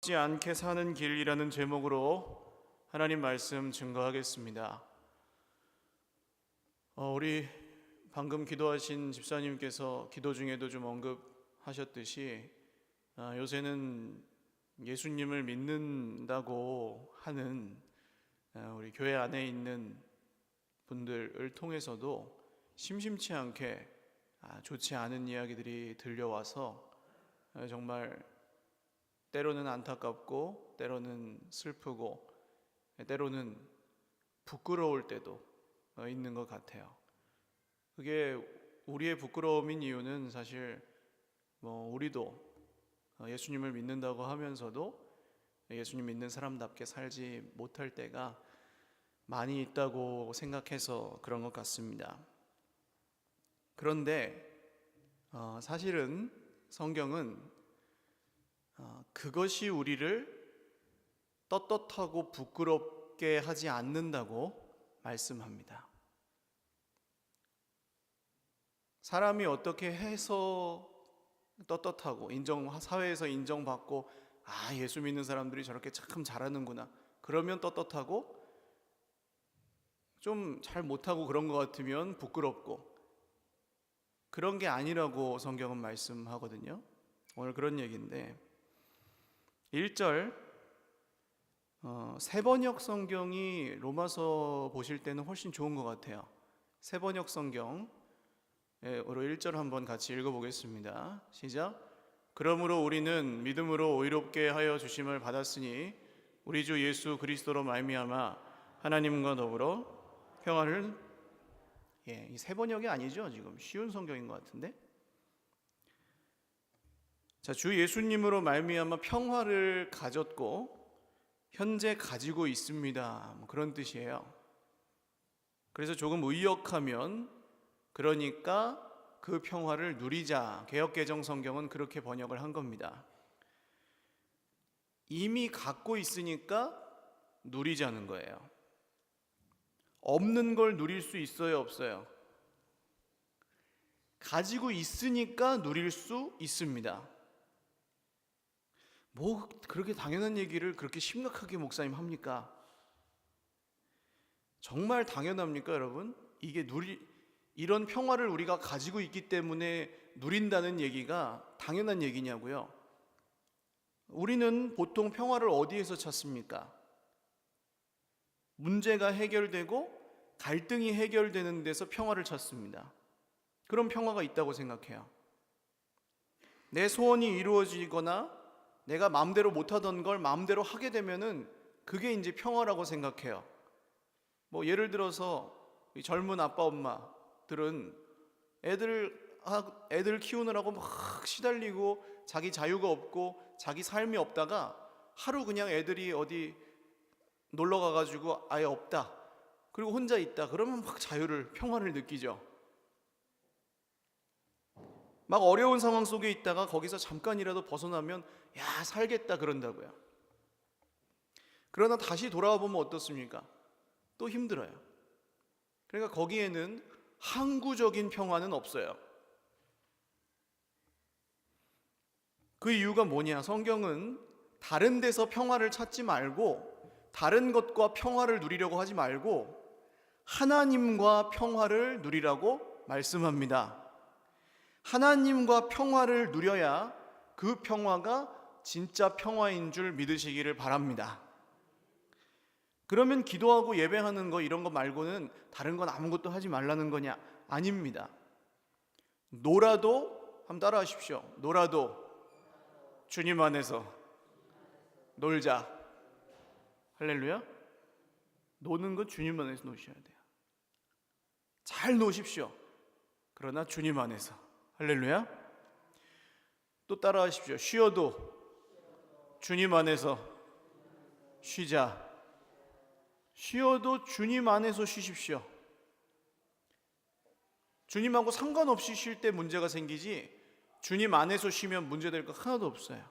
지 않게 사는 길이라는 제목으로 하나님 말씀 증거하겠습니다. 우리 방금 기도하신 집사님께서 기도 중에도 좀 언급하셨듯이 요새는 예수님을 믿는다고 하는 우리 교회 안에 있는 분들을 통해서도 심심치 않게 좋지 않은 이야기들이 들려와서 정말 때로는 안타깝고 때로는 슬프고 때로는 부끄러울 때도 있는 것 같아요. 그게 우리의 부끄러움인 이유는 사실 우리도 예수님을 믿는다고 하면서도 예수님 믿는 사람답게 살지 못할 때가 많이 있다고 생각해서 그런 것 같습니다. 그런데 사실은 성경은 그것이 우리를 떳떳하고 부끄럽게 하지 않는다고 말씀합니다. 사람이 어떻게 해서 떳떳하고 사회에서 인정받고 예수 믿는 사람들이 저렇게 참 잘하는구나, 그러면 떳떳하고, 좀 잘 못하고 그런 것 같으면 부끄럽고, 그런 게 아니라고 성경은 말씀하거든요. 오늘 그런 얘기인데 1절 세번역 성경이 로마서 보실 때는 훨씬 좋은 것 같아요. 세번역 성경으로 1절 한번 같이 읽어보겠습니다. 시작. 그러므로 우리는 믿음으로 의롭게 하여 주심을 받았으니 우리 주 예수 그리스도로 말미암아 하나님과 더불어 평화를, 이 세번역이 아니죠. 지금 쉬운 성경인 것 같은데. 자, 주 예수님으로 말미암아 평화를 가졌고 현재 가지고 있습니다. 그런 뜻이에요. 그래서 조금 의역하면 그러니까 그 평화를 누리자. 개역개정 성경은 그렇게 번역을 한 겁니다. 이미 갖고 있으니까 누리자는 거예요. 없는 걸 누릴 수 있어요, 없어요? 가지고 있으니까 누릴 수 있습니다. 그렇게 당연한 얘기를 그렇게 심각하게 목사님 합니까? 정말 당연합니까, 여러분? 이런 평화를 우리가 가지고 있기 때문에 누린다는 얘기가 당연한 얘기냐고요? 우리는 보통 평화를 어디에서 찾습니까? 문제가 해결되고 갈등이 해결되는 데서 평화를 찾습니다. 그런 평화가 있다고 생각해요. 내 소원이 이루어지거나 내가 마음대로 못하던 걸 마음대로 하게 되면은 그게 이제 평화라고 생각해요. 예를 들어서 이 젊은 아빠 엄마들은 애들 키우느라고 막 시달리고 자기 자유가 없고 자기 삶이 없다가 하루 그냥 애들이 어디 놀러 가가지고 아예 없다, 그리고 혼자 있다, 그러면 막 평화를 느끼죠. 막 어려운 상황 속에 있다가 거기서 잠깐이라도 벗어나면 살겠다 그런다고요. 그러나 다시 돌아와 보면 어떻습니까? 또 힘들어요. 그러니까 거기에는 항구적인 평화는 없어요. 그 이유가 뭐냐? 성경은 다른 데서 평화를 찾지 말고, 다른 것과 평화를 누리려고 하지 말고 하나님과 평화를 누리라고 말씀합니다. 하나님과 평화를 누려야 그 평화가 진짜 평화인 줄 믿으시기를 바랍니다. 그러면 기도하고 예배하는 거 이런 거 말고는 다른 건 아무것도 하지 말라는 거냐? 아닙니다. 놀아도, 한번 따라 하십시오. 놀아도 주님 안에서 놀자. 할렐루야. 노는 건 주님 안에서 노셔야 돼요. 잘 노십시오. 그러나 주님 안에서. 할렐루야. 또 따라 하십시오. 쉬어도 주님 안에서 쉬자. 쉬어도 주님 안에서 쉬십시오. 주님하고 상관없이 쉴 때 문제가 생기지, 주님 안에서 쉬면 문제될 거 하나도 없어요.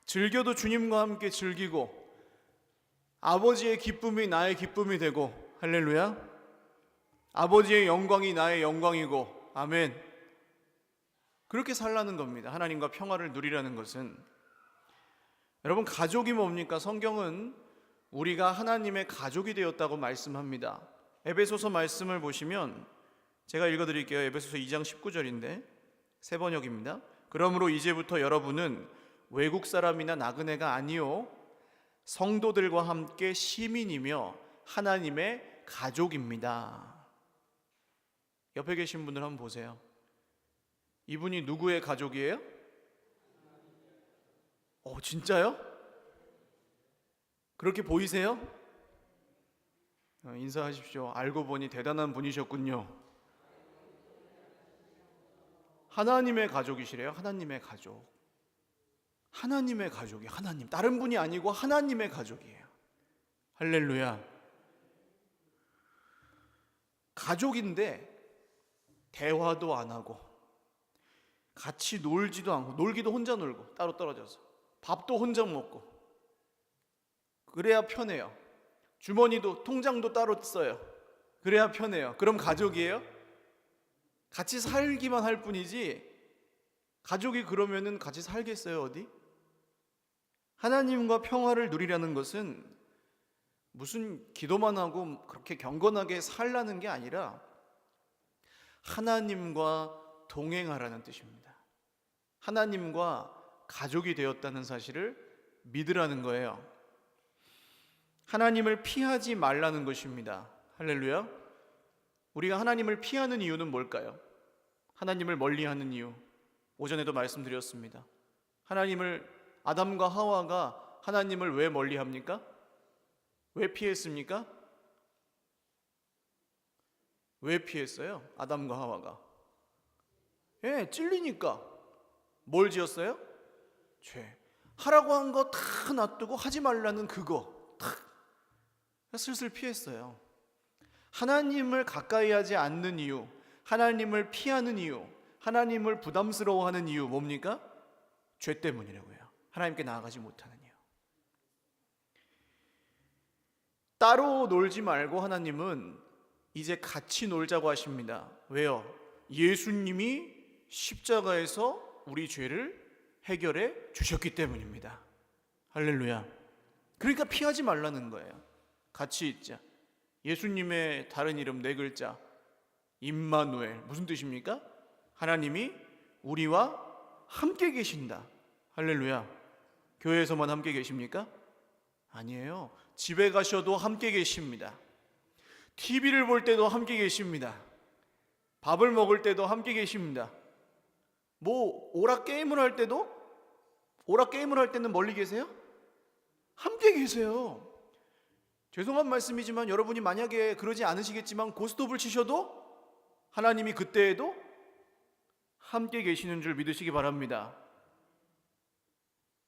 즐겨도 주님과 함께 즐기고 아버지의 기쁨이 나의 기쁨이 되고, 할렐루야. 아버지의 영광이 나의 영광이고, 아멘. 그렇게 살라는 겁니다. 하나님과 평화를 누리라는 것은. 여러분, 가족이 뭡니까? 성경은 우리가 하나님의 가족이 되었다고 말씀합니다. 에베소서 말씀을 보시면 제가 읽어드릴게요. 에베소서 2장 19절인데 세 번역입니다. 그러므로 이제부터 여러분은 외국 사람이나 나그네가 아니요 성도들과 함께 시민이며 하나님의 가족입니다. 옆에 계신 분들 한번 보세요. 이분이 누구의 가족이에요? 진짜요? 그렇게 보이세요? 인사하십시오. 알고 보니 대단한 분이셨군요. 하나님의 가족이시래요. 하나님의 가족. 하나님의 가족이 하나님, 다른 분이 아니고 하나님의 가족이에요. 할렐루야. 가족인데 대화도 안 하고 같이 놀지도 않고, 놀기도 혼자 놀고 따로 떨어져서 밥도 혼자 먹고, 그래야 편해요. 주머니도 통장도 따로 써요. 그래야 편해요. 그럼 가족이에요? 같이 살기만 할 뿐이지 가족이 그러면은 같이 살겠어요? 어디? 하나님과 평화를 누리라는 것은 무슨 기도만 하고 그렇게 경건하게 살라는 게 아니라 하나님과 동행하라는 뜻입니다. 하나님과 가족이 되었다는 사실을 믿으라는 거예요. 하나님을 피하지 말라는 것입니다. 할렐루야. 우리가 하나님을 피하는 이유는 뭘까요? 하나님을 멀리하는 이유, 오전에도 말씀드렸습니다. 아담과 하와가 하나님을 왜 멀리합니까? 왜 피했습니까? 왜 피했어요? 아담과 하와가 찔리니까. 뭘 지었어요? 죄. 하라고 한 거 다 놔두고 하지 말라는 그거 탁 슬슬 피했어요. 하나님을 가까이 하지 않는 이유, 하나님을 피하는 이유, 하나님을 부담스러워하는 이유 뭡니까? 죄 때문이라고요. 하나님께 나아가지 못하는 이유. 따로 놀지 말고 하나님은 이제 같이 놀자고 하십니다. 왜요? 예수님이 십자가에서 우리 죄를 해결해 주셨기 때문입니다. 할렐루야. 그러니까 피하지 말라는 거예요. 같이 있자. 예수님의 다른 이름 네 글자 임마누엘, 무슨 뜻입니까? 하나님이 우리와 함께 계신다. 할렐루야. 교회에서만 함께 계십니까? 아니에요. 집에 가셔도 함께 계십니다. TV를 볼 때도 함께 계십니다. 밥을 먹을 때도 함께 계십니다. 오락 게임을 할 때도, 오락 게임을 할 때는 멀리 계세요? 함께 계세요. 죄송한 말씀이지만 여러분이 만약에 그러지 않으시겠지만 고스톱을 치셔도 하나님이 그때에도 함께 계시는 줄 믿으시기 바랍니다.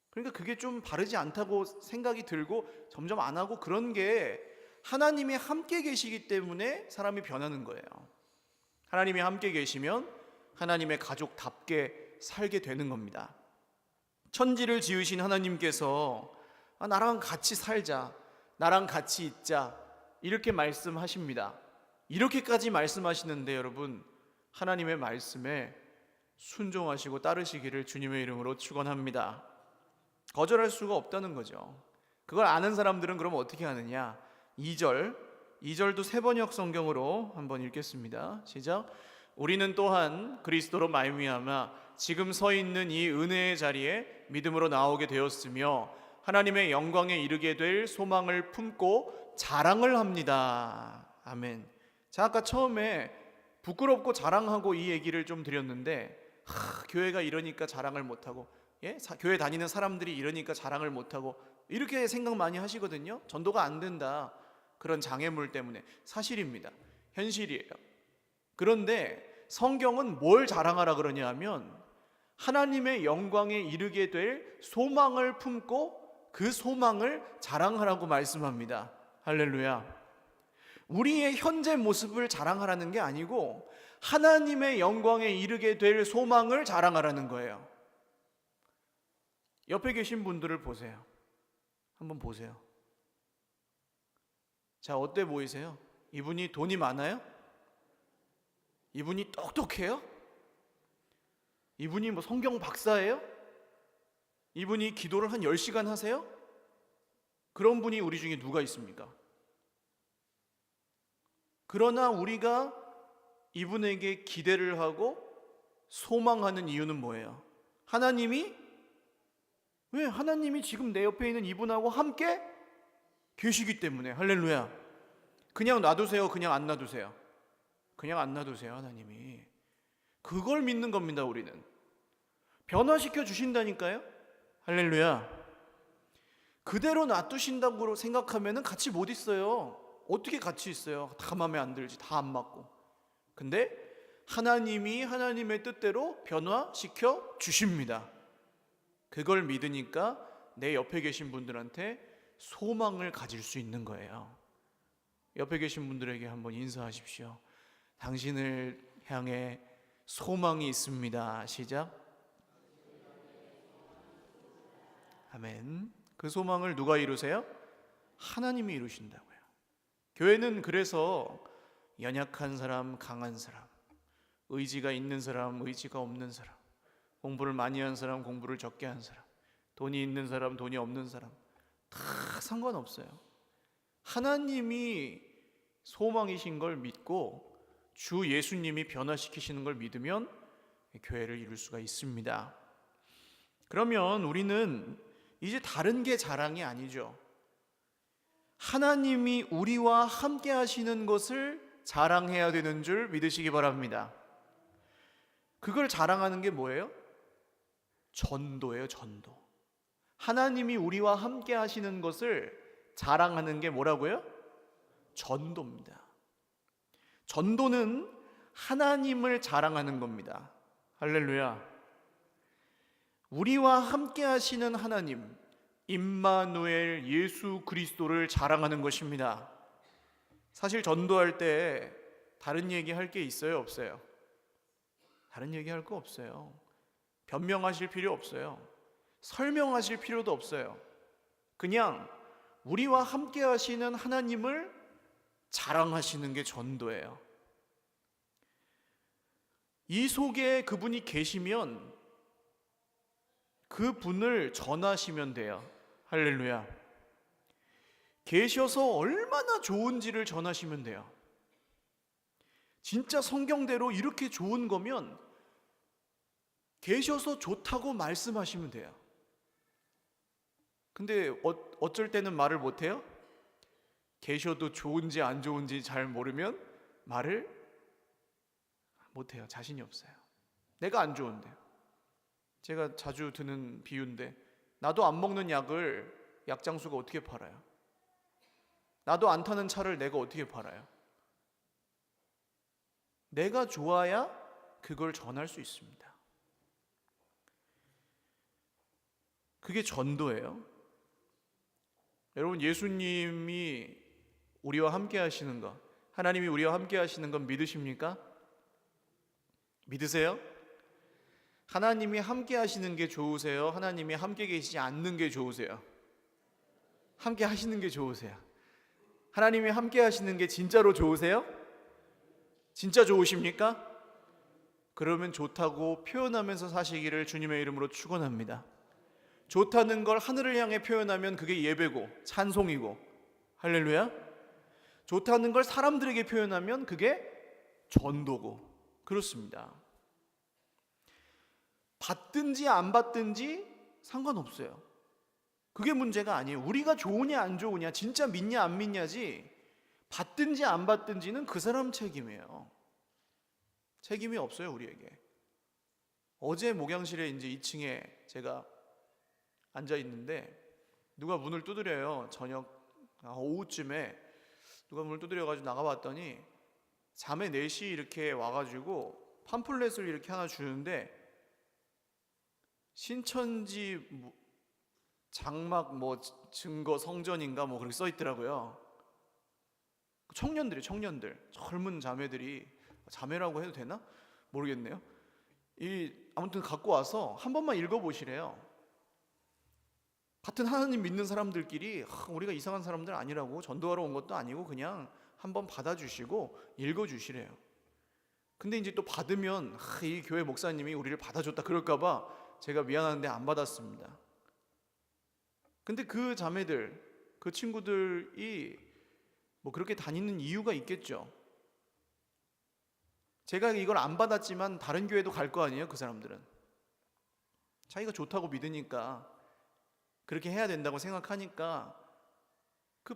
그러니까 그게 좀 바르지 않다고 생각이 들고 점점 안 하고, 그런 게 하나님이 함께 계시기 때문에 사람이 변하는 거예요. 하나님이 함께 계시면 하나님의 가족답게 살게 되는 겁니다. 천지를 지으신 하나님께서 나랑 같이 살자, 나랑 같이 있자, 이렇게 말씀하십니다. 이렇게까지 말씀하시는데 여러분, 하나님의 말씀에 순종하시고 따르시기를 주님의 이름으로 축원합니다. 거절할 수가 없다는 거죠. 그걸 아는 사람들은 그럼 어떻게 하느냐? 2절도 세번역 성경으로 한번 읽겠습니다. 시작. 우리는 또한 그리스도로 말미암아 지금 서 있는 이 은혜의 자리에 믿음으로 나오게 되었으며 하나님의 영광에 이르게 될 소망을 품고 자랑을 합니다. 아멘. 자, 아까 처음에 부끄럽고 자랑하고 이 얘기를 좀 드렸는데, 교회가 이러니까 자랑을 못하고, 교회 다니는 사람들이 이러니까 자랑을 못하고, 이렇게 생각 많이 하시거든요. 전도가 안 된다, 그런 장애물 때문에. 사실입니다. 현실이에요. 그런데 성경은 뭘 자랑하라 그러냐 하면 하나님의 영광에 이르게 될 소망을 품고 그 소망을 자랑하라고 말씀합니다. 할렐루야. 우리의 현재 모습을 자랑하라는 게 아니고 하나님의 영광에 이르게 될 소망을 자랑하라는 거예요. 옆에 계신 분들을 보세요. 한번 보세요. 자, 어때 보이세요? 이분이 돈이 많아요? 이분이 똑똑해요? 이분이 성경 박사예요? 이분이 기도를 한 10시간 하세요? 그런 분이 우리 중에 누가 있습니까? 그러나 우리가 이분에게 기대를 하고 소망하는 이유는 뭐예요? 하나님이 지금 내 옆에 있는 이분하고 함께 계시기 때문에. 할렐루야. 그냥 놔두세요? 그냥 안 놔두세요? 그냥 안 놔두세요. 하나님이 그걸 믿는 겁니다. 우리는 변화시켜 주신다니까요. 할렐루야. 그대로 놔두신다고 생각하면 같이 못 있어요. 어떻게 같이 있어요? 다 마음에 안 들지, 다 안 맞고. 근데 하나님이 하나님의 뜻대로 변화시켜 주십니다. 그걸 믿으니까 내 옆에 계신 분들한테 소망을 가질 수 있는 거예요. 옆에 계신 분들에게 한번 인사하십시오. 당신을 향해 소망이 있습니다. 시작. 아멘. 그 소망을 누가 이루세요? 하나님이 이루신다고요. 교회는 그래서 연약한 사람, 강한 사람, 의지가 있는 사람, 의지가 없는 사람, 공부를 많이 한 사람, 공부를 적게 한 사람, 돈이 있는 사람, 돈이 없는 사람 다 상관없어요. 하나님이 소망이신 걸 믿고 주 예수님이 변화시키시는 걸 믿으면 교회를 이룰 수가 있습니다. 그러면 우리는 이제 다른 게 자랑이 아니죠. 하나님이 우리와 함께 하시는 것을 자랑해야 되는 줄 믿으시기 바랍니다. 그걸 자랑하는 게 뭐예요? 전도예요. 전도. 하나님이 우리와 함께 하시는 것을 자랑하는 게 뭐라고요? 전도입니다. 전도는 하나님을 자랑하는 겁니다. 할렐루야. 우리와 함께 하시는 하나님, 임마누엘 예수 그리스도를 자랑하는 것입니다. 사실 전도할 때 다른 얘기할 게 있어요, 없어요? 다른 얘기할 거 없어요. 변명하실 필요 없어요. 설명하실 필요도 없어요. 그냥 우리와 함께 하시는 하나님을 자랑하시는 게 전도예요. 이 속에 그분이 계시면 그분을 전하시면 돼요. 할렐루야. 계셔서 얼마나 좋은지를 전하시면 돼요. 진짜 성경대로 이렇게 좋은 거면 계셔서 좋다고 말씀하시면 돼요. 근데 어쩔 때는 말을 못해요? 계셔도 좋은지 안 좋은지 잘 모르면 말을 못해요. 자신이 없어요. 내가 안 좋은데. 제가 자주 드는 비유인데, 나도 안 먹는 약을 약장수가 어떻게 팔아요? 나도 안 타는 차를 내가 어떻게 팔아요? 내가 좋아야 그걸 전할 수 있습니다. 그게 전도예요. 여러분, 예수님이 우리와 함께 하시는 것, 하나님이 우리와 함께 하시는 건 믿으십니까? 믿으세요? 하나님이 함께 하시는 게 좋으세요? 하나님이 함께 계시지 않는 게 좋으세요? 함께 하시는 게 좋으세요? 하나님이 함께 하시는 게 진짜로 좋으세요? 진짜 좋으십니까? 그러면 좋다고 표현하면서 사시기를 주님의 이름으로 축원합니다. 좋다는 걸 하늘을 향해 표현하면 그게 예배고 찬송이고, 할렐루야. 좋다는 걸 사람들에게 표현하면 그게 전도고, 그렇습니다. 받든지 안 받든지 상관없어요. 그게 문제가 아니에요. 우리가 좋으냐 안 좋으냐, 진짜 믿냐 안 믿냐지, 받든지 안 받든지는 그 사람 책임이에요. 책임이 없어요, 우리에게. 어제 목양실에 이제 2층에 제가 앉아 있는데 누가 문을 두드려요. 오후쯤에 누가 문을 두드려가지고 나가봤더니 자매 넷이 이렇게 와가지고 팜플렛을 이렇게 하나 주는데, 신천지 장막 증거 성전인가 그렇게 써 있더라고요. 청년들 젊은 자매들이, 자매라고 해도 되나? 모르겠네요. 아무튼 갖고 와서 한 번만 읽어보시래요. 같은 하나님 믿는 사람들끼리 우리가 이상한 사람들 아니라고, 전도하러 온 것도 아니고 그냥 한번 받아주시고 읽어주시래요. 근데 이제 또 받으면 이 교회 목사님이 우리를 받아줬다 그럴까봐 제가 미안한데 안 받았습니다. 근데 그 자매들, 그 친구들이 뭐 그렇게 다니는 이유가 있겠죠. 제가 이걸 안 받았지만 다른 교회도 갈 거 아니에요, 그 사람들은. 자기가 좋다고 믿으니까, 그렇게 해야 된다고 생각하니까. 그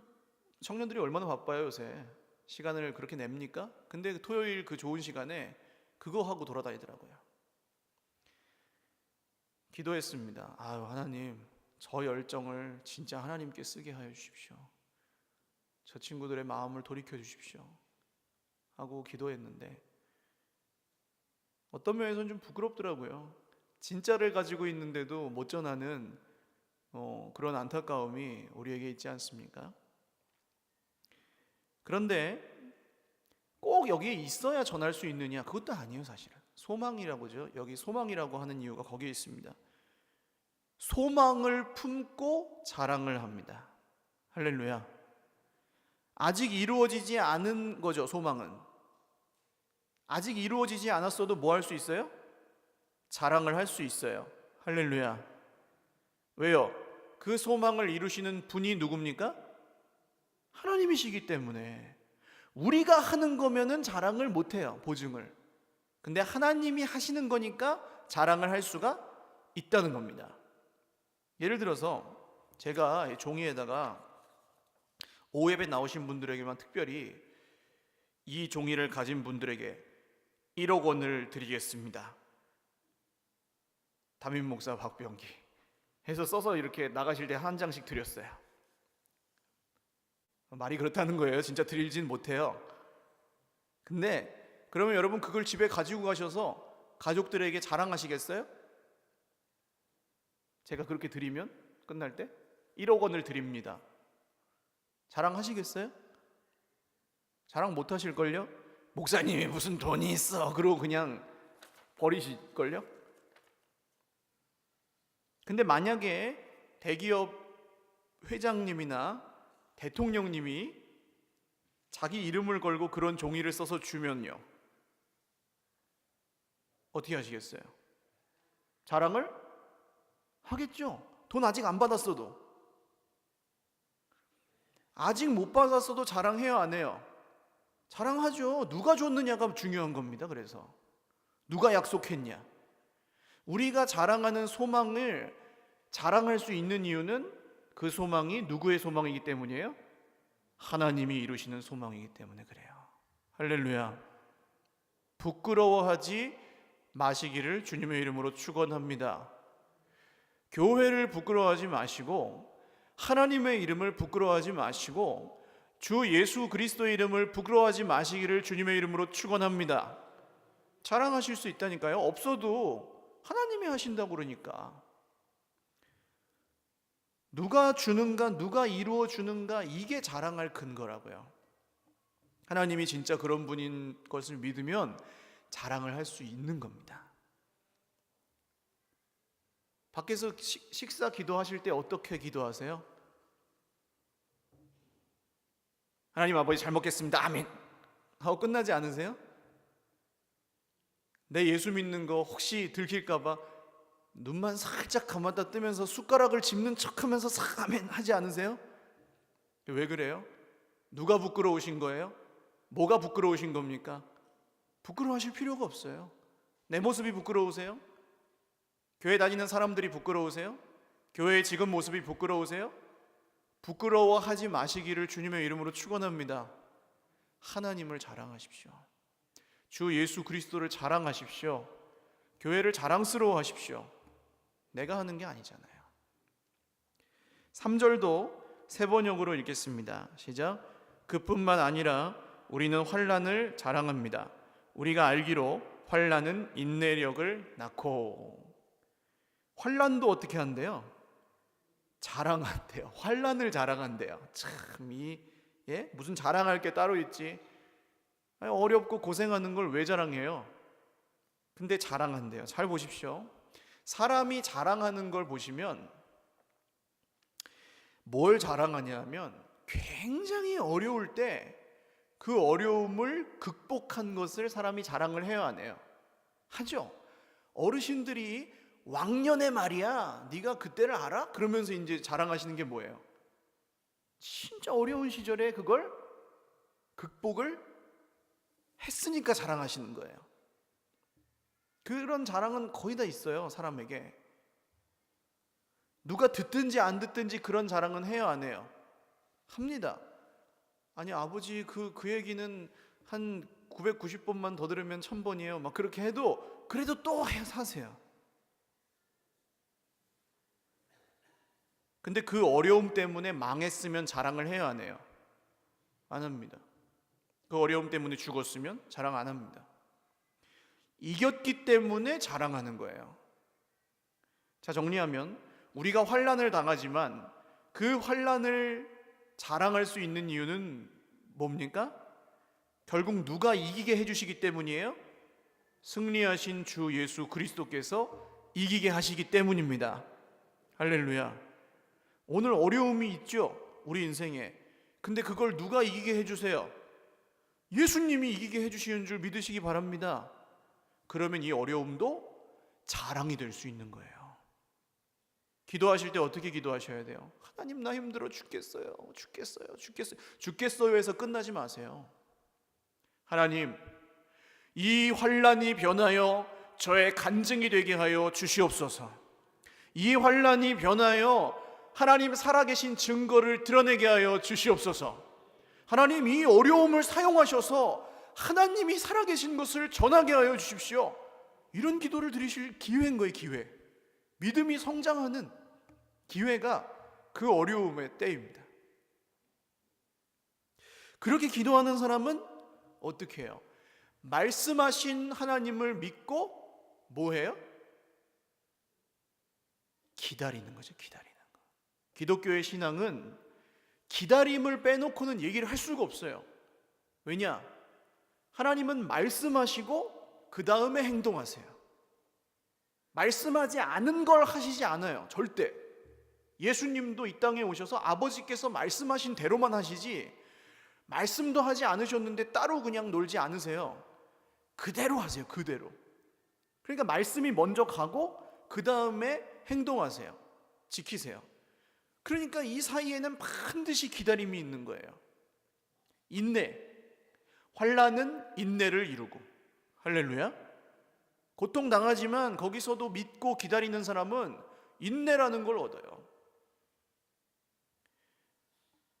청년들이 얼마나 바빠요, 요새. 시간을 그렇게 냅니까? 근데 토요일 그 좋은 시간에 그거 하고 돌아다니더라고요. 기도했습니다. 아유, 하나님, 저 열정을 진짜 하나님께 쓰게 하여 주십시오. 저 친구들의 마음을 돌이켜 주십시오 하고 기도했는데, 어떤 면에서는 좀 부끄럽더라고요. 진짜를 가지고 있는데도 못 전하는 그런 안타까움이 우리에게 있지 않습니까? 그런데 꼭 여기에 있어야 전할 수 있느냐? 그것도 아니에요, 사실은. 소망이라고죠. 여기 소망이라고 하는 이유가 거기에 있습니다. 소망을 품고 자랑을 합니다. 할렐루야. 아직 이루어지지 않은 거죠, 소망은. 아직 이루어지지 않았어도 뭐 할 수 있어요? 자랑을 할 수 있어요. 할렐루야. 왜요? 그 소망을 이루시는 분이 누굽니까? 하나님이시기 때문에. 우리가 하는 거면은 자랑을 못해요, 보증을. 근데 하나님이 하시는 거니까 자랑을 할 수가 있다는 겁니다. 예를 들어서 제가 종이에다가 오예배 나오신 분들에게만 특별히 이 종이를 가진 분들에게 1억 원을 드리겠습니다. 담임 목사 박병기 해서 써서 이렇게 나가실 때 한 장씩 드렸어요. 말이 그렇다는 거예요. 진짜 드리진 못해요. 근데 그러면 여러분 그걸 집에 가지고 가셔서 가족들에게 자랑하시겠어요? 제가 그렇게 드리면 끝날 때 1억 원을 드립니다. 자랑하시겠어요? 자랑 못 하실걸요? 목사님이 무슨 돈이 있어 그러고 그냥 버리실걸요? 근데 만약에 대기업 회장님이나 대통령님이 자기 이름을 걸고 그런 종이를 써서 주면요, 어떻게 하시겠어요? 자랑을 하겠죠. 돈 아직 안 받았어도. 아직 못 받았어도 자랑해요, 안 해요? 자랑하죠. 누가 줬느냐가 중요한 겁니다. 그래서 누가 약속했냐. 우리가 자랑하는 소망을 자랑할 수 있는 이유는 그 소망이 누구의 소망이기 때문이에요? 하나님이 이루시는 소망이기 때문에 그래요. 할렐루야. 부끄러워하지 마시기를 주님의 이름으로 축원합니다. 교회를 부끄러워하지 마시고, 하나님의 이름을 부끄러워하지 마시고, 주 예수 그리스도의 이름을 부끄러워하지 마시기를 주님의 이름으로 축원합니다. 자랑하실 수 있다니까요. 없어도 하나님이 하신다고 그러니까. 누가 주는가, 누가 이루어 주는가, 이게 자랑할 근거라고요. 하나님이 진짜 그런 분인 것을 믿으면 자랑을 할 수 있는 겁니다. 밖에서 식사 기도하실 때 어떻게 기도하세요? 하나님 아버지 잘 먹겠습니다. 아멘 하고 끝나지 않으세요? 내 예수 믿는 거 혹시 들킬까 봐 눈만 살짝 감았다 뜨면서 숟가락을 짚는 척하면서 싹 아멘 하지 않으세요? 왜 그래요? 누가 부끄러우신 거예요? 뭐가 부끄러우신 겁니까? 부끄러워하실 필요가 없어요. 내 모습이 부끄러우세요? 교회 다니는 사람들이 부끄러우세요? 교회의 지금 모습이 부끄러우세요? 부끄러워하지 마시기를 주님의 이름으로 축원합니다. 하나님을 자랑하십시오. 주 예수 그리스도를 자랑하십시오. 교회를 자랑스러워하십시오. 내가 하는 게 아니잖아요. 3절도 세 번역으로 읽겠습니다. 시작. 그뿐만 아니라 우리는 환난을 자랑합니다. 우리가 알기로 환난은 인내력을 낳고. 환난도 어떻게 한대요? 자랑한대요. 환난을 자랑한대요. 참 무슨 자랑할 게 따로 있지? 어렵고 고생하는 걸 왜 자랑해요? 근데 자랑한대요. 잘 보십시오. 사람이 자랑하는 걸 보시면 뭘 자랑하냐면 굉장히 어려울 때 그 어려움을 극복한 것을 사람이 자랑을 해요, 안 해요? 하죠. 어르신들이 왕년의 말이야. 네가 그때를 알아? 그러면서 이제 자랑하시는 게 뭐예요? 진짜 어려운 시절에 그걸 극복을 했으니까 자랑하시는 거예요. 그런 자랑은 거의 다 있어요, 사람에게. 누가 듣든지 안 듣든지 그런 자랑은 해요, 안 해요? 합니다. 아니 아버지 그 얘기는 한 990번만 더 들으면 1000번이에요. 막 그렇게 해도 그래도 또 사세요. 근데 그 어려움 때문에 망했으면 자랑을 해요, 안 해요? 안 합니다. 그 어려움 때문에 죽었으면 자랑 안 합니다. 이겼기 때문에 자랑하는 거예요. 자, 정리하면 우리가 환난을 당하지만 그 환난을 자랑할 수 있는 이유는 뭡니까? 결국 누가 이기게 해주시기 때문이에요? 승리하신 주 예수 그리스도께서 이기게 하시기 때문입니다. 할렐루야. 오늘 어려움이 있죠, 우리 인생에. 근데 그걸 누가 이기게 해주세요? 예수님이 이기게 해주시는 줄 믿으시기 바랍니다. 그러면 이 어려움도 자랑이 될 수 있는 거예요. 기도하실 때 어떻게 기도하셔야 돼요? 하나님 나 힘들어 죽겠어요. 죽겠어요에서 끝나지 마세요. 하나님, 이 환난이 변하여 저의 간증이 되게 하여 주시옵소서. 이 환난이 변하여 하나님 살아계신 증거를 드러내게 하여 주시옵소서. 하나님, 이 어려움을 사용하셔서 하나님이 살아계신 것을 전하게 하여 주십시오. 이런 기도를 드리실 기회인 거예요, 기회. 믿음이 성장하는 기회가 그 어려움의 때입니다. 그렇게 기도하는 사람은 어떻게 해요? 말씀하신 하나님을 믿고 뭐 해요? 기다리는 거죠, 기다리는 거. 기독교의 신앙은 기다림을 빼놓고는 얘기를 할 수가 없어요. 왜냐? 하나님은 말씀하시고 그 다음에 행동하세요. 말씀하지 않은 걸 하시지 않아요, 절대. 예수님도 이 땅에 오셔서 아버지께서 말씀하신 대로만 하시지 말씀도 하지 않으셨는데 따로 그냥 놀지 않으세요. 그대로 하세요, 그대로. 그러니까 말씀이 먼저 가고 그 다음에 행동하세요. 지키세요. 그러니까 이 사이에는 반드시 기다림이 있는 거예요. 인내. 환난은 인내를 이루고. 할렐루야. 고통당하지만 거기서도 믿고 기다리는 사람은 인내라는 걸 얻어요.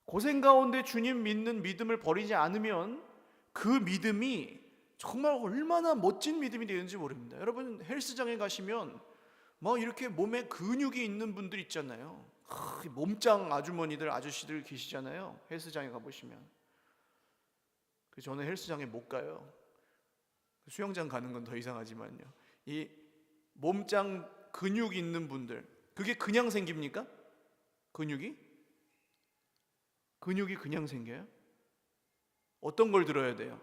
고생 가운데 주님 믿는 믿음을 버리지 않으면 그 믿음이 정말 얼마나 멋진 믿음이 되는지 모릅니다. 여러분 헬스장에 가시면 막 이렇게 몸에 근육이 있는 분들 있잖아요. 몸짱 아주머니들 아저씨들 계시잖아요. 헬스장에 가보시면. 저는 헬스장에 못 가요. 수영장 가는 건 더 이상하지만요. 이 몸짱 근육 있는 분들, 그게 그냥 생깁니까? 근육이 그냥 생겨요? 어떤 걸 들어야 돼요?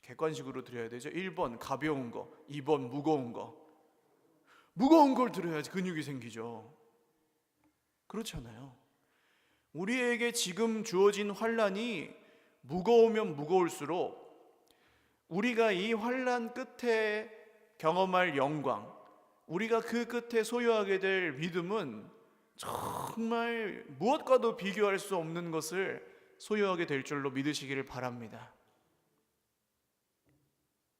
객관식으로 들어야 되죠. 1번 가벼운 거, 2번 무거운 거. 무거운 걸 들어야지 근육이 생기죠. 그렇잖아요. 우리에게 지금 주어진 환난이 무거우면 무거울수록 우리가 이 환난 끝에 경험할 영광, 우리가 그 끝에 소유하게 될 믿음은 정말 무엇과도 비교할 수 없는 것을 소유하게 될 줄로 믿으시기를 바랍니다.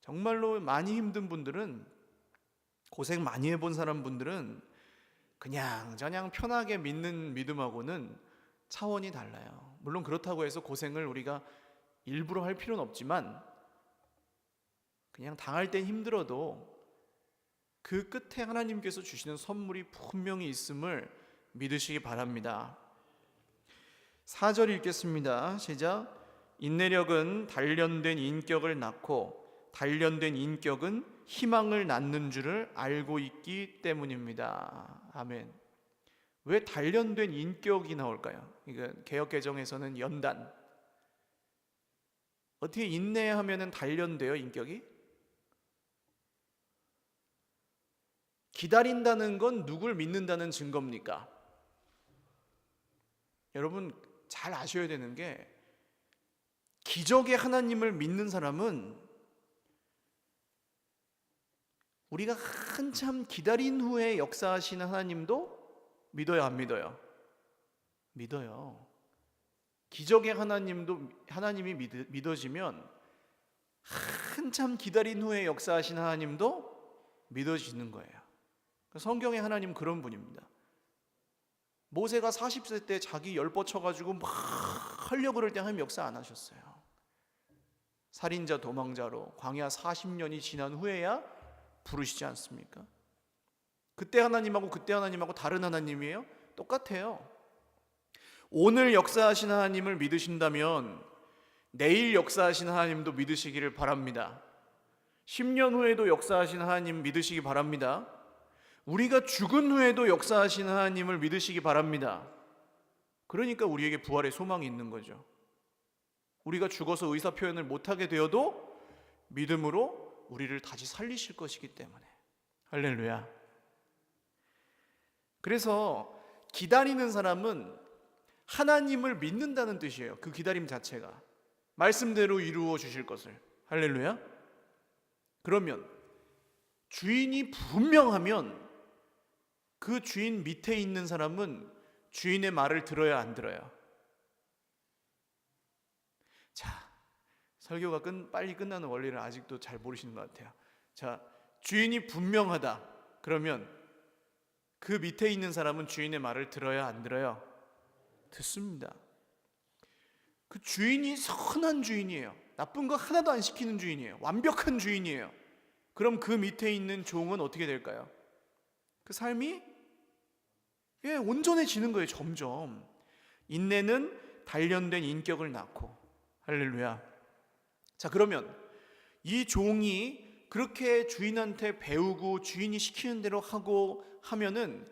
정말로 많이 힘든 분들은, 고생 많이 해본 사람분들은 그냥 저냥 편하게 믿는 믿음하고는 차원이 달라요. 물론 그렇다고 해서 고생을 우리가 일부러 할 필요는 없지만 그냥 당할 땐 힘들어도 그 끝에 하나님께서 주시는 선물이 분명히 있음을 믿으시기 바랍니다. 4절 읽겠습니다. 시작. 인내력은 단련된 인격을 낳고 단련된 인격은 희망을 낳는 줄을 알고 있기 때문입니다. 아멘. 왜 단련된 인격이 나올까요? 이거 개역개정에서는 연단. 어떻게 인내하면은 단련돼요, 인격이? 기다린다는 건 누굴 믿는다는 증거입니까? 여러분 잘 아셔야 되는 게, 기적의 하나님을 믿는 사람은 우리가 한참 기다린 후에 역사하시는 하나님도 믿어요, 안 믿어요? 믿어요. 기적의 하나님이 믿어지면 한참 기다린 후에 역사하신 하나님도 믿어지는 거예요. 성경의 하나님 그런 분입니다. 모세가 40세 때 자기 열 뻗쳐가지고 막 하려고 그럴 때 하나님 역사 안 하셨어요. 살인자 도망자로 광야 40년이 지난 후에야 부르시지 않습니까? 그때 하나님하고 다른 하나님이에요? 똑같아요. 오늘 역사하신 하나님을 믿으신다면 내일 역사하신 하나님도 믿으시기를 바랍니다. 10년 후에도 역사하신 하나님 믿으시기 바랍니다. 우리가 죽은 후에도 역사하신 하나님을 믿으시기 바랍니다. 그러니까 우리에게 부활의 소망이 있는 거죠. 우리가 죽어서 의사표현을 못하게 되어도 믿음으로 우리를 다시 살리실 것이기 때문에. 할렐루야. 그래서 기다리는 사람은 하나님을 믿는다는 뜻이에요. 그 기다림 자체가 말씀대로 이루어 주실 것을. 할렐루야. 그러면 주인이 분명하면 그 주인 밑에 있는 사람은 주인의 말을 들어야 안 들어요? 자, 설교가 빨리 끝나는 원리를 아직도 잘 모르시는 것 같아요. 자, 주인이 분명하다. 그러면 그 밑에 있는 사람은 주인의 말을 들어야 안 들어요? 듣습니다. 그 주인이 선한 주인이에요. 나쁜 거 하나도 안 시키는 주인이에요. 완벽한 주인이에요. 그럼 그 밑에 있는 종은 어떻게 될까요? 그 삶이 온전해지는 거예요. 점점 인내는 단련된 인격을 낳고. 할렐루야. 자, 그러면 이 종이 그렇게 주인한테 배우고 주인이 시키는 대로 하고 하면은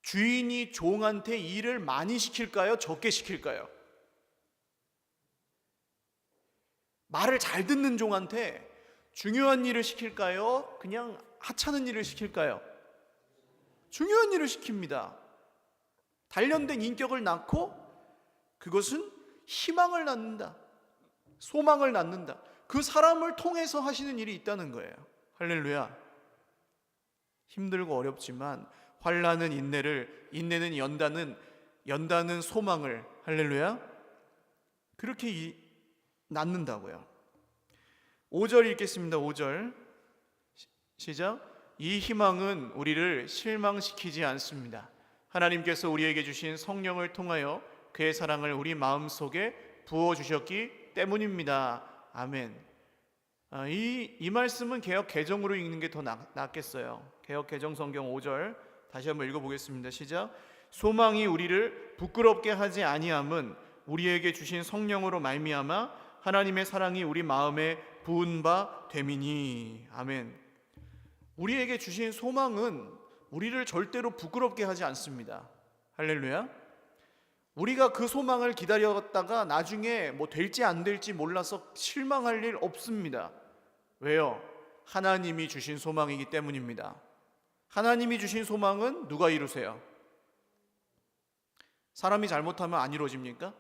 주인이 종한테 일을 많이 시킬까요? 적게 시킬까요? 말을 잘 듣는 종한테 중요한 일을 시킬까요? 그냥 하찮은 일을 시킬까요? 중요한 일을 시킵니다. 단련된 인격을 낳고 그것은 희망을 낳는다. 소망을 낳는다. 그 사람을 통해서 하시는 일이 있다는 거예요. 할렐루야. 힘들고 어렵지만 환난은 인내는 연다는 소망을. 할렐루야. 그렇게 낳는다고요. 5절 읽겠습니다. 5절 시작. 이 희망은 우리를 실망시키지 않습니다. 하나님께서 우리에게 주신 성령을 통하여 그의 사랑을 우리 마음속에 부어주셨기 때문입니다. 아멘. 이 말씀은 개역 개정으로 읽는 게 더 낫겠어요. 개역 개정 성경 5절 다시 한번 읽어보겠습니다. 시작. 소망이 우리를 부끄럽게 하지 아니함은 우리에게 주신 성령으로 말미암아 하나님의 사랑이 우리 마음에 부은 바 됨이니. 아멘. 우리에게 주신 소망은 우리를 절대로 부끄럽게 하지 않습니다. 할렐루야. 우리가 그 소망을 기다렸다가 나중에 될지 안 될지 몰라서 실망할 일 없습니다. 왜요? 하나님이 주신 소망이기 때문입니다. 하나님이 주신 소망은 누가 이루세요? 사람이 잘못하면 안 이루어집니까?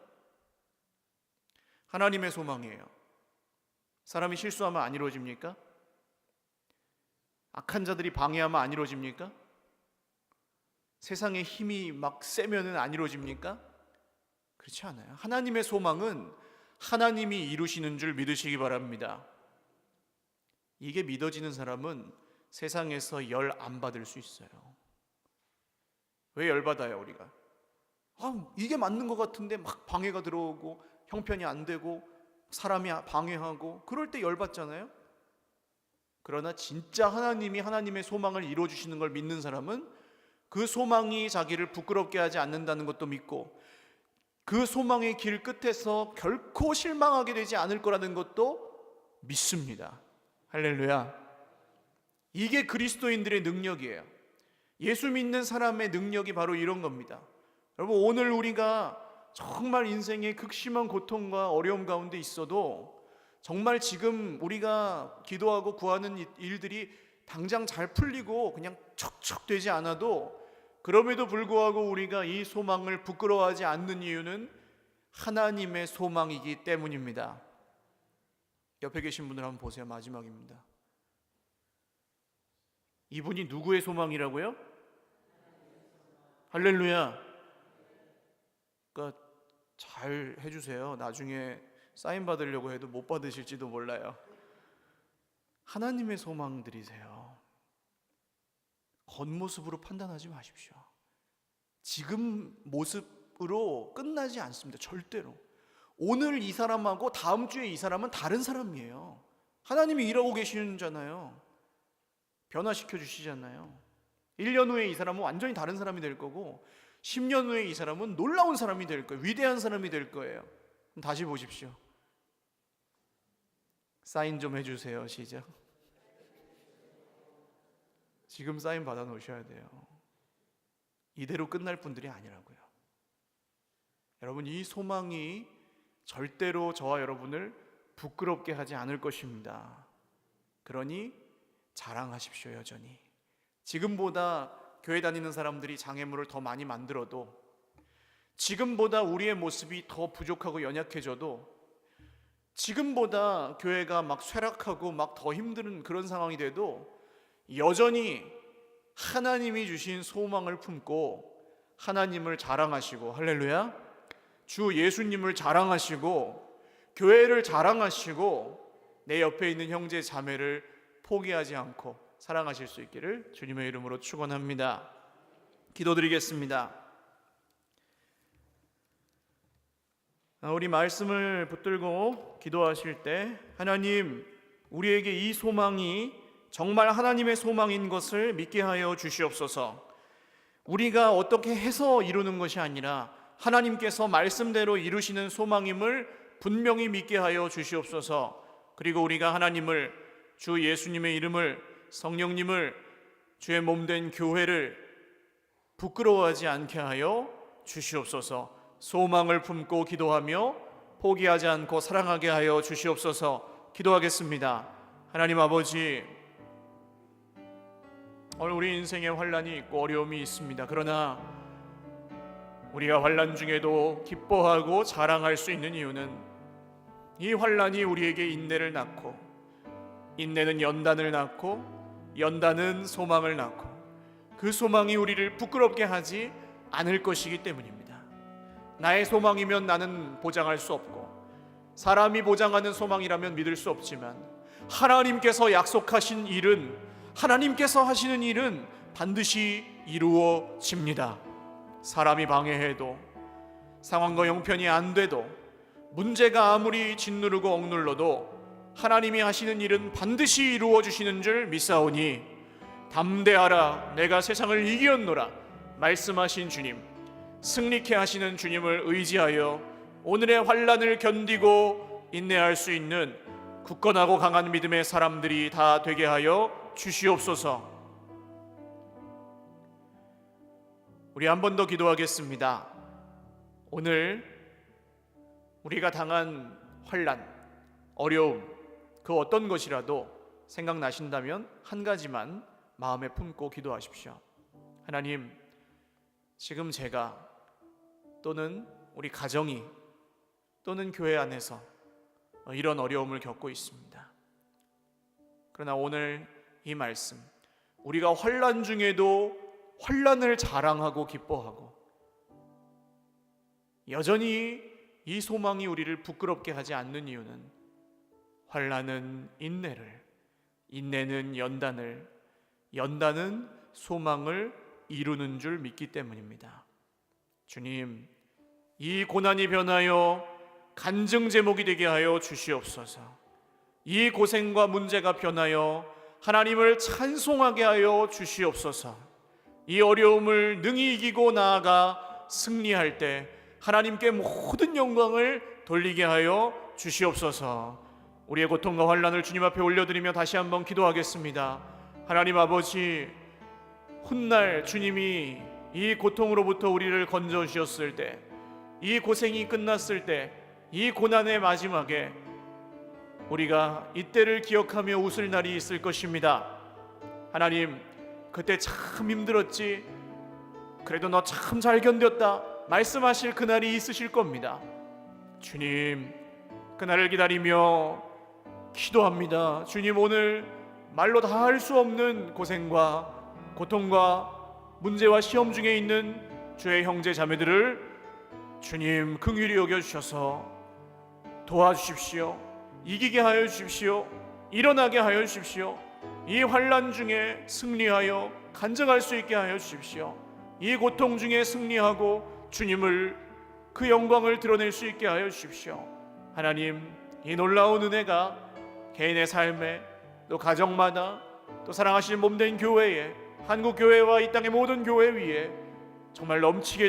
하나님의 소망이에요. 사람이 실수하면 안 이루어집니까? 악한 자들이 방해하면 안 이루어집니까? 세상의 힘이 막 세면은 안 이루어집니까? 그렇지 않아요. 하나님의 소망은 하나님이 이루시는 줄 믿으시기 바랍니다. 이게 믿어지는 사람은 세상에서 열 안 받을 수 있어요. 왜 열 받아요, 우리가? 이게 맞는 것 같은데 막 방해가 들어오고 형편이 안 되고 사람이 방해하고 그럴 때 열 받잖아요. 그러나 진짜 하나님이 하나님의 소망을 이루어주시는 걸 믿는 사람은 그 소망이 자기를 부끄럽게 하지 않는다는 것도 믿고 그 소망의 길 끝에서 결코 실망하게 되지 않을 거라는 것도 믿습니다. 할렐루야. 이게 그리스도인들의 능력이에요. 예수 믿는 사람의 능력이 바로 이런 겁니다. 여러분, 오늘 우리가 정말 인생의 극심한 고통과 어려움 가운데 있어도 정말 지금 우리가 기도하고 구하는 일들이 당장 잘 풀리고 그냥 척척 되지 않아도 그럼에도 불구하고 우리가 이 소망을 부끄러워하지 않는 이유는 하나님의 소망이기 때문입니다. 옆에 계신 분들 한번 보세요. 마지막입니다. 이분이 누구의 소망이라고요? 할렐루야. 그러니까 잘 해주세요. 나중에 사인 받으려고 해도 못 받으실지도 몰라요. 하나님의 소망들이세요. 겉모습으로 판단하지 마십시오. 지금 모습으로 끝나지 않습니다. 절대로. 오늘 이 사람하고 다음 주에 이 사람은 다른 사람이에요. 하나님이 일하고 계시잖아요. 변화시켜 주시잖아요. 1년 후에 이 사람은 완전히 다른 사람이 될 거고 10년 후에 이 사람은 놀라운 사람이 될 거예요. 위대한 사람이 될 거예요. 다시 보십시오. 사인 좀 해주세요. 시작. 지금 사인 받아 놓으셔야 돼요. 이대로 끝날 분들이 아니라고요. 여러분, 이 소망이 절대로 저와 여러분을 부끄럽게 하지 않을 것입니다. 그러니 자랑하십시오. 여전히 지금보다 교회 다니는 사람들이 장애물을 더 많이 만들어도, 지금보다 우리의 모습이 더 부족하고 연약해져도, 지금보다 교회가 막 쇠락하고 막 더 힘든 그런 상황이 돼도 여전히 하나님이 주신 소망을 품고 하나님을 자랑하시고, 할렐루야, 주 예수님을 자랑하시고 교회를 자랑하시고 내 옆에 있는 형제 자매를 포기하지 않고 사랑하실 수 있기를 주님의 이름으로 축원합니다. 기도드리겠습니다. 우리 말씀을 붙들고 기도하실 때 하나님, 우리에게 이 소망이 정말 하나님의 소망인 것을 믿게 하여 주시옵소서. 우리가 어떻게 해서 이루는 것이 아니라 하나님께서 말씀대로 이루시는 소망임을 분명히 믿게 하여 주시옵소서. 그리고 우리가 하나님을, 주 예수님의 이름을, 성령님을, 주의 몸된 교회를 부끄러워하지 않게 하여 주시옵소서. 소망을 품고 기도하며 포기하지 않고 사랑하게 하여 주시옵소서. 기도하겠습니다. 하나님 아버지, 오늘 우리 인생에 환난이 있고 어려움이 있습니다. 그러나 우리가 환난 중에도 기뻐하고 자랑할 수 있는 이유는 이 환난이 우리에게 인내를 낳고, 인내는 연단을 낳고, 연단은 소망을 낳고, 그 소망이 우리를 부끄럽게 하지 않을 것이기 때문입니다. 나의 소망이면 나는 보장할 수 없고, 사람이 보장하는 소망이라면 믿을 수 없지만, 하나님께서 약속하신 일은, 하나님께서 하시는 일은 반드시 이루어집니다. 사람이 방해해도, 상황과 형편이 안 돼도, 문제가 아무리 짓누르고 억눌러도 하나님이 하시는 일은 반드시 이루어 주시는 줄 믿사오니, 담대하라 내가 세상을 이기었노라 말씀하신 주님, 승리케 하시는 주님을 의지하여 오늘의 환난을 견디고 인내할 수 있는 굳건하고 강한 믿음의 사람들이 다 되게 하여 주시옵소서. 우리 한 번 더 기도하겠습니다. 오늘 우리가 당한 환난, 어려움, 그 어떤 것이라도 생각나신다면 한 가지만 마음에 품고 기도하십시오. 하나님, 지금 제가 또는 우리 가정이 또는 교회 안에서 이런 어려움을 겪고 있습니다. 그러나 오늘 이 말씀, 우리가 환난 중에도 환난을 자랑하고 기뻐하고 여전히 이 소망이 우리를 부끄럽게 하지 않는 이유는 환난은 인내를, 인내는 연단을, 연단은 소망을 이루는 줄 믿기 때문입니다. 주님, 이 고난이 변하여 간증 제목이 되게 하여 주시옵소서. 이 고생과 문제가 변하여 하나님을 찬송하게 하여 주시옵소서. 이 어려움을 능히 이기고 나아가 승리할 때 하나님께 모든 영광을 돌리게 하여 주시옵소서. 우리의 고통과 환난을 주님 앞에 올려드리며 다시 한번 기도하겠습니다. 하나님 아버지, 훗날 주님이 이 고통으로부터 우리를 건져 주셨을 때, 이 고생이 끝났을 때, 이 고난의 마지막에 우리가 이때를 기억하며 웃을 날이 있을 것입니다. 하나님, 그때 참 힘들었지, 그래도 너 참 잘 견뎠다 말씀하실 그날이 있으실 겁니다. 주님, 그날을 기다리며 기도합니다. 주님, 오늘 말로 다 할 수 없는 고생과 고통과 문제와 시험 중에 있는 주의 형제 자매들을 주님 긍휼히 여겨주셔서 도와주십시오. 이기게 하여 주십시오. 일어나게 하여 주십시오. 이 환난 중에 승리하여 간증할 수 있게 하여 주십시오. 이 고통 중에 승리하고 주님을, 그 영광을 드러낼 수 있게 하여 주십시오. 하나님, 이 놀라운 은혜가 개인의 삶에, 또 가정마다, 또 사랑하시는 몸된 교회에, 한국교회와 이 땅의 모든 교회 위에 정말 넘치게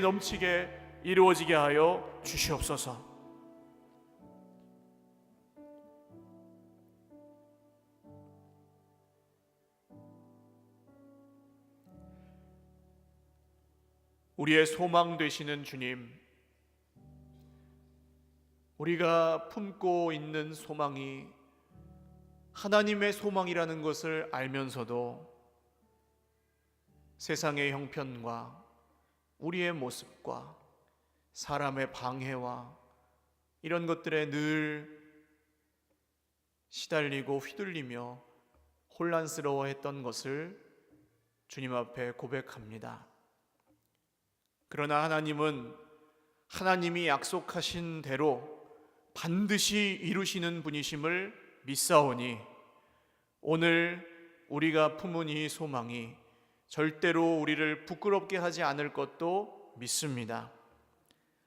이루어지게 하여 주시옵소서. 우리의 소망 되시는 주님, 우리가 품고 있는 소망이 하나님의 소망이라는 것을 알면서도 세상의 형편과 우리의 모습과 사람의 방해와 이런 것들에 늘 시달리고 휘둘리며 혼란스러워했던 것을 주님 앞에 고백합니다. 그러나 하나님은 하나님이 약속하신 대로 반드시 이루시는 분이심을 믿사오니 오늘 우리가 품은 이 소망이 절대로 우리를 부끄럽게 하지 않을 것도 믿습니다.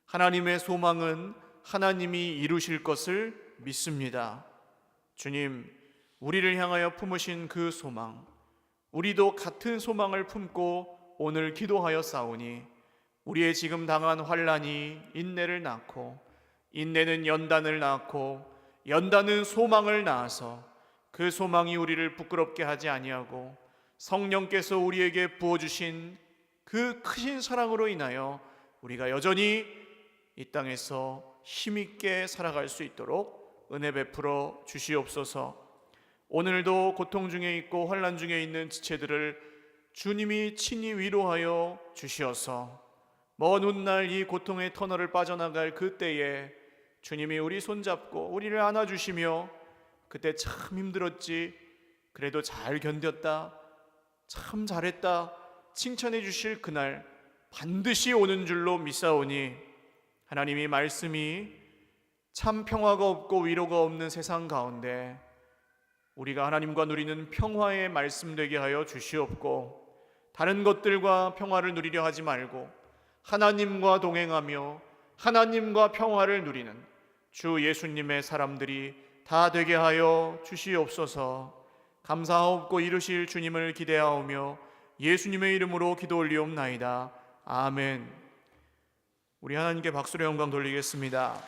하나님의 소망은 하나님이 이루실 것을 믿습니다. 주님, 우리를 향하여 품으신 그 소망, 우리도 같은 소망을 품고 오늘 기도하여 싸우니 우리의 지금 당한 환난이 인내를 낳고, 인내는 연단을 낳고, 연단은 소망을 낳아서 그 소망이 우리를 부끄럽게 하지 아니하고 성령께서 우리에게 부어주신 그 크신 사랑으로 인하여 우리가 여전히 이 땅에서 힘있게 살아갈 수 있도록 은혜 베풀어 주시옵소서. 오늘도 고통 중에 있고 환난 중에 있는 지체들을 주님이 친히 위로하여 주시어서 먼 훗날 이 고통의 터널을 빠져나갈 그때에 주님이 우리 손잡고 우리를 안아주시며 그때 참 힘들었지, 그래도 잘 견뎠다, 참 잘했다 칭찬해 주실 그날 반드시 오는 줄로 믿사오니 하나님이 말씀이 참 평화가 없고 위로가 없는 세상 가운데 우리가 하나님과 누리는 평화의 말씀 되게 하여 주시옵고, 다른 것들과 평화를 누리려 하지 말고 하나님과 동행하며 하나님과 평화를 누리는 주 예수님의 사람들이 다 되게 하여 주시옵소서. 감사하옵고 이루실 주님을 기대하오며 예수님의 이름으로 기도 올리옵나이다. 아멘. 우리 하나님께 박수로 영광 돌리겠습니다.